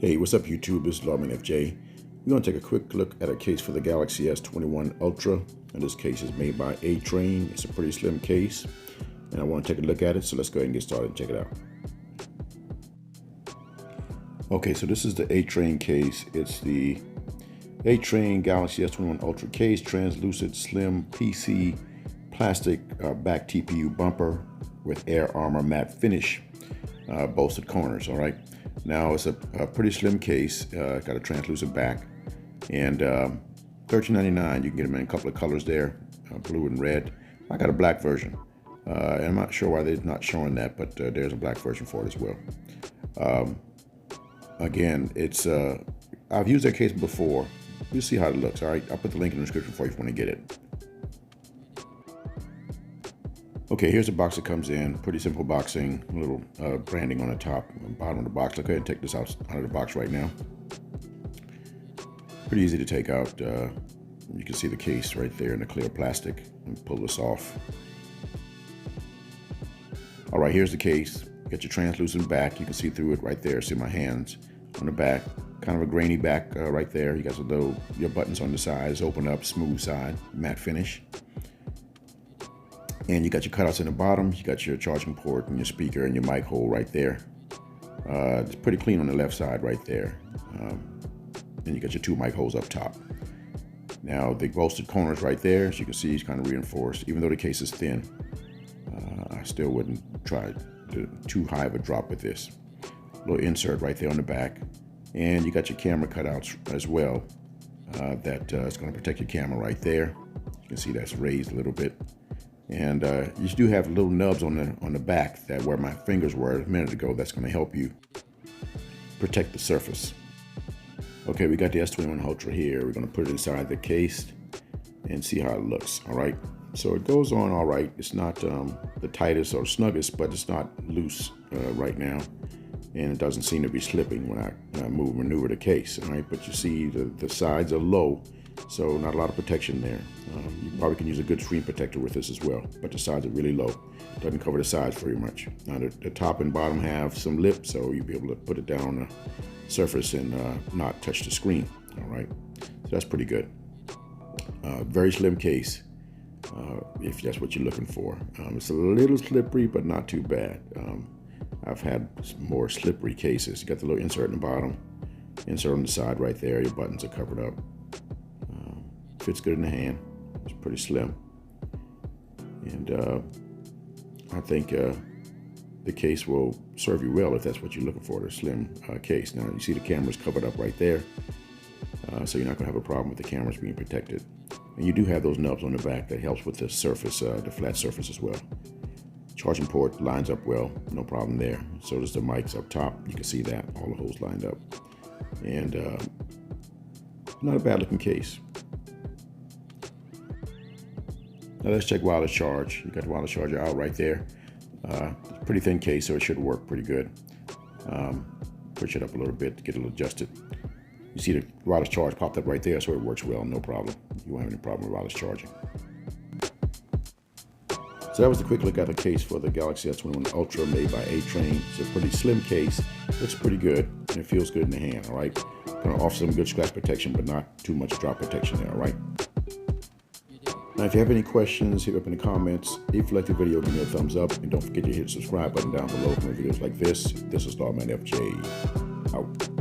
Hey, what's up YouTube? This is Lawman FJ. We're going to take a quick look at a case for the Galaxy S21 Ultra. And this case is made by ATRAING. It's a pretty slim case. And I want to take a look at it, so let's go ahead and get started and check it out. Okay, so this is the ATRAING case. It's the ATRAING Galaxy S21 Ultra case, translucent, slim, PC, plastic back TPU bumper with Air Armor matte finish, bolstered corners, all right? Now it's a pretty slim case, got a translucent back, and $13.99. You can get them in a couple of colors there, blue and red. I got a black version, and I'm not sure why they're not showing that, but there's a black version for it as well. Again, it's I've used that case before. You'll see how it looks, all right? I'll put the link in the description for you if you want to get it. Okay, here's the box that comes in. Pretty simple boxing, a little branding on the top and bottom of the box. Let's go ahead and take this out of the box right now. Pretty easy to take out. You can see the case right there in the clear plastic. And pull this off. All right, here's the case. Got your translucent back. You can see through it right there. See my hands on the back. Kind of a grainy back right there. You got your buttons on the sides. Open up, smooth side, matte finish. And you got your cutouts in the bottom. You got your charging port and your speaker and your mic hole right there. It's pretty clean on the left side right there. And you got your two mic holes up top. Now the bolstered corners right there, as you can see, is kind of reinforced. Even though the case is thin, I still wouldn't try too high of a drop with this. Little insert right there on the back. And you got your camera cutouts as well. That is going to protect your camera right there. You can see that's raised a little bit. And you do have little nubs on the back that where my fingers were a minute ago. That's going to help you protect the surface. Okay, we got the S21 Ultra here. We're going to put it inside the case and see how it looks. All right. So it goes on all right. It's not the tightest or snuggest, but it's not loose right now, and it doesn't seem to be slipping when I maneuver the case. All right, but you see the sides are low. So not a lot of protection there. You probably can use a good screen protector with this as well, but the sides are really low. Doesn't cover the sides very much. Now the top and bottom have some lip, so you'll be able to put it down on the surface and not touch the screen. All right, so that's pretty good. Very slim case, if that's what you're looking for. It's a little slippery, but not too bad. I've had more slippery cases. You got the little insert in the bottom, insert on the side right there. Your buttons are covered up. Fits good in the hand. It's pretty slim, and I think the case will serve you well if that's what you're looking for, the slim case. Now you see the camera's covered up right there, so you're not going to have a problem with the cameras being protected. And you do have those nubs on the back that helps with the surface, the flat surface as well. Charging port lines up well, no problem there. So does the mics up top. You can see that, all the holes lined up. And not a bad looking case. Now let's check wireless charge. You got the wireless charger out right there. Pretty thin case, so it should work pretty good. Push it up a little bit to get it adjusted. You see the wireless charge popped up right there, so it works well, no problem. You won't have any problem with wireless charging. So that was a quick look at the case for the Galaxy S21 Ultra made by ATRAING. It's a pretty slim case, looks pretty good, and it feels good in the hand, all right? Gonna offer some good scratch protection, but not too much drop protection there, all right? Now, if you have any questions, hit up in the comments. If you like the video, give me a thumbs up. And don't forget to hit the subscribe button down below for more videos like this. This is Lawman FJ. Out.